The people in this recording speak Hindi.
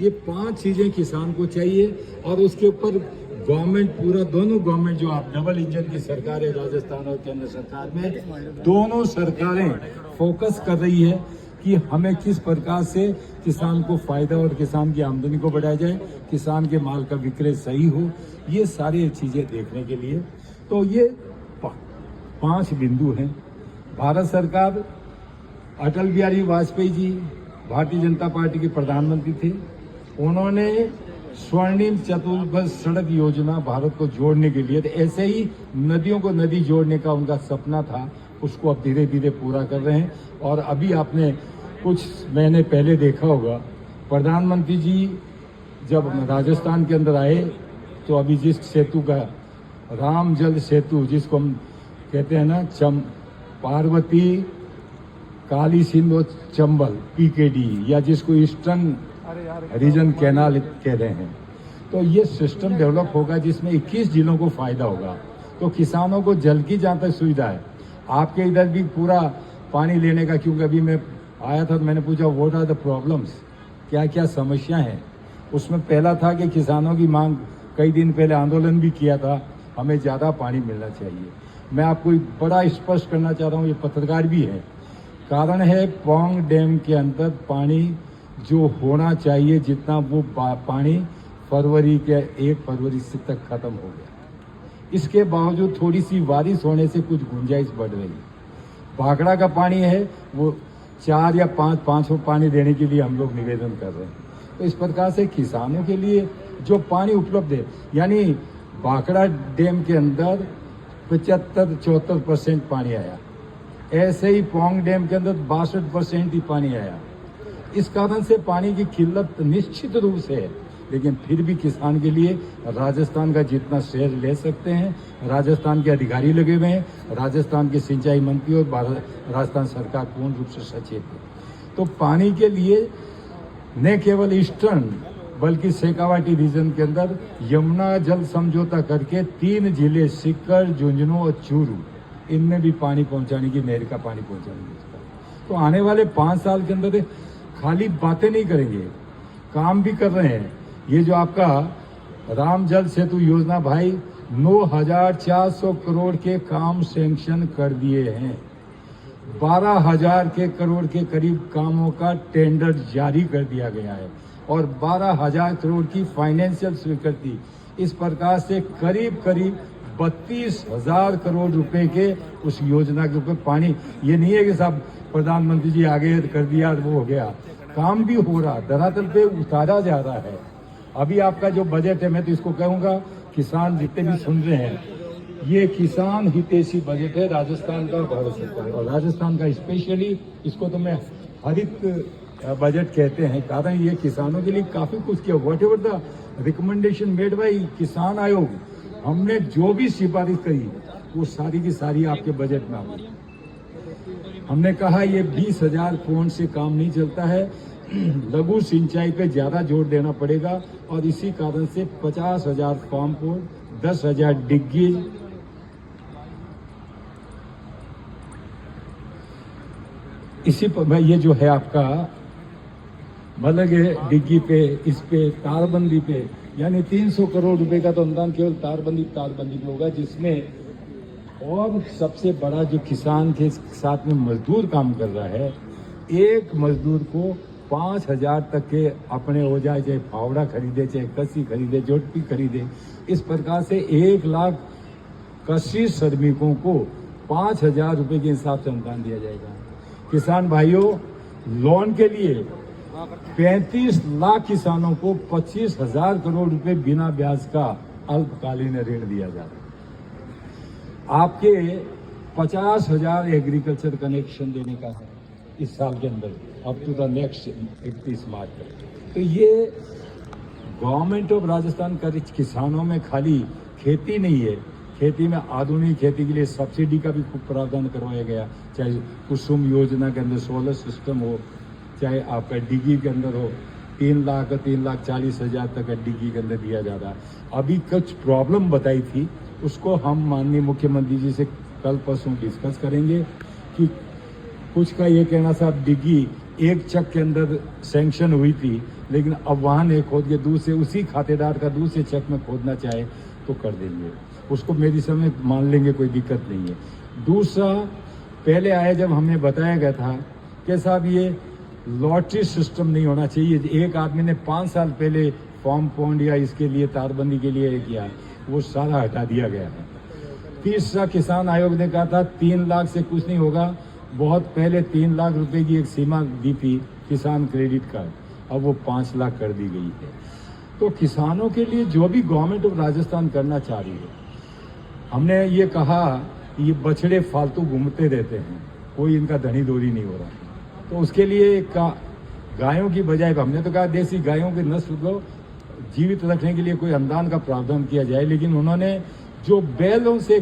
ये 5 चीजें किसान को चाहिए और उसके ऊपर गवर्नमेंट पूरा दोनों गवर्नमेंट जो आप डबल इंजन की सरकार है राजस्थान और केंद्र सरकार में दोनों सरकारें फोकस कर रही है कि हमें किस प्रकार से किसान को फायदा और किसान की आमदनी को बढ़ाया जाए, किसान के माल का विक्रय सही हो, ये सारी चीजें देखने के लिए तो ये 5 बिंदु हैं। भारत सरकार अटल बिहारी वाजपेयी जी भारतीय जनता पार्टी के प्रधानमंत्री थे। उन्होंने स्वर्णिम चतुर्भुज सड़क योजना भारत को जोड़ने के लिए, ऐसे ही नदियों को नदी जोड़ने का उनका सपना था, उसको अब धीरे धीरे पूरा कर रहे हैं। और अभी आपने कुछ महीने पहले देखा होगा प्रधानमंत्री जी जब राजस्थान के अंदर आए तो अभी जिस सेतु का राम जल सेतु जिसको हम कहते हैं ना पार्वती काली सिंध और चंबल PKD या जिसको ईस्टर्न रीजन कैनाल कह रहे हैं, तो ये सिस्टम डेवलप होगा जिसमें 21 जिलों को फायदा होगा। तो किसानों को जल की जहाँ तक सुविधा है, आपके इधर भी पूरा पानी लेने का, क्योंकि अभी मैं आया था तो मैंने पूछा व्हाट आर द प्रॉब्लम्स, क्या क्या समस्या हैं। उसमें पहला था कि किसानों की मांग, कई दिन पहले आंदोलन भी किया था, हमें ज़्यादा पानी मिलना चाहिए। मैं आपको बड़ा स्पष्ट करना चाह रहा हूँ, ये पत्रकार भी है, कारण है पौंग डैम के अंदर पानी जो होना चाहिए जितना वो पानी फरवरी के 1 फरवरी से तक खत्म हो गया। इसके बावजूद थोड़ी सी बारिश होने से कुछ गुंजाइश बढ़ रही है। भाखड़ा का पानी है वो 4 या 5 पानी देने के लिए हम लोग निवेदन कर रहे हैं। तो इस प्रकार से किसानों के लिए जो पानी उपलब्ध है, यानी भाखड़ा डैम के अंदर 75-74% पानी आया, ऐसे ही पौंग डैम के अंदर 62% ही पानी आया। इस कारण से पानी की किल्लत निश्चित रूप से है, लेकिन फिर भी किसान के लिए राजस्थान का जितना शेयर ले सकते हैं, राजस्थान के अधिकारी लगे हुए हैं, राजस्थान के सिंचाई मंत्री और राजस्थान सरकार पूर्ण रूप से सचेत है। तो पानी के लिए न केवल ईस्टर्न बल्कि शेखावाटी रीजन के अंदर यमुना जल समझौता करके 3 जिले सीकर, झुंझुनू और चूरू, इनमें भी पानी पहुंचाने की, नहर का पानी पहुंचाने की। तो आने वाले 5 साल के अंदर खाली बातें नहीं करेंगे, काम भी कर रहे हैं। ये जो आपका राम जल सेतु योजना भाई 9,400 करोड़ के काम सैंक्शन कर दिए हैं, 12,000 करोड़ के करीब कामों का टेंडर जारी कर दिया गया है और 12,000 करोड़ की फाइनेंशियल स्वीकृति। इस प्रकार से करीब 32,000 करोड़ रुपए के उस योजना के ऊपर पानी, ये नहीं है कि साहब प्रधानमंत्री जी आगे कर दिया वो हो गया, काम भी हो रहा, धरातल पे उतारा जा रहा है। अभी आपका जो बजट है, मैं तो इसको कहूंगा किसान जितने भी सुन रहे हैं, ये किसान हितैषी बजट है राजस्थान का, भारत सरकार और राजस्थान का स्पेशली, इसको तो मैं हरित बजट कहते हैं, कारण ये किसानों के लिए काफी कुछ किया। What ever the recommendation made by किसान आयोग, हमने जो भी सिफारिश करी वो सारी की सारी आपके बजट में आ गई। हमने कहा ये 20,000 पौंड से काम नहीं चलता है, लघु सिंचाई पे ज्यादा जोर देना पड़ेगा और इसी कारण से 50,000 फार्म पोर्ट, 10,000 डिग्गी, इसी पर ये जो है आपका मतलब डिग्गी पे, इस पे तारबंदी पे, यानी 300 करोड़ रुपए का तो अनुदान केवल तारबंदी पे होगा, जिसमें और सबसे बड़ा जो किसान के साथ में मजदूर काम कर रहा है, एक मजदूर को 5,000 तक के अपने हो जाए, चाहे फावड़ा खरीदे, चाहे कसी खरीदे, जोटपी खरीदे, इस प्रकार से 1 लाख कृषि श्रमिकों को 5,000 रुपए के हिसाब से अनुदान दिया जाएगा। किसान भाइयों, लोन के लिए 35 लाख किसानों को 25,000 करोड़ रुपए बिना ब्याज का अल्पकालीन ऋण दिया जा रहा है। आपके 50,000 एग्रीकल्चर कनेक्शन देने का है इस साल के अंदर, अप टू द नेक्स्ट 31 मार्च तक। तो ये गवर्नमेंट ऑफ राजस्थान का किसानों में खाली खेती नहीं है, खेती में आधुनिक खेती के लिए सब्सिडी का भी खूब प्रावधान करवाया गया, चाहे कुसुम योजना के अंदर सोलर सिस्टम हो, चाहे आपका डिग्गी के अंदर हो, 3,40,000 तक का डिग्गी के अंदर दिया जा रहा है। अभी कुछ प्रॉब्लम बताई थी, उसको हम माननीय मुख्यमंत्री जी से कल परसों डिस्कस करेंगे कि कुछ का ये कहना साहब डिग्गी एक चक के अंदर सैंक्शन हुई थी, लेकिन अब वहाँ नहीं खोद के दूसरे उसी खातेदार का दूसरे चेक में खोदना चाहे तो कर देंगे, उसको मेरी समझ मान लेंगे, कोई दिक्कत नहीं है। दूसरा, पहले आया जब हमें बताया गया था कि साहब ये लॉटरी सिस्टम नहीं होना चाहिए, एक आदमी ने 5 साल पहले फॉर्म पॉन्ड या इसके लिए तारबंदी के लिए किया, वो सारा हटा दिया गया है। तीसरा, किसान आयोग ने कहा था 3 लाख से कुछ नहीं होगा, बहुत पहले 3 लाख रुपए की एक सीमा दी थी किसान क्रेडिट कार्ड, अब वो 5 लाख कर दी गई है। तो किसानों के लिए जो भी गवर्नमेंट ऑफ राजस्थान करना चाह रही है, हमने ये कहा ये बछड़े फालतू घूमते रहते हैं, कोई इनका धनी दोरी नहीं हो रहा, तो उसके लिए गायों की बजाय हमने तो कहा देसी गायों की नस्ल को जीवित रखने के लिए कोई अनुदान का प्रावधान किया जाए, लेकिन उन्होंने जो बैलों से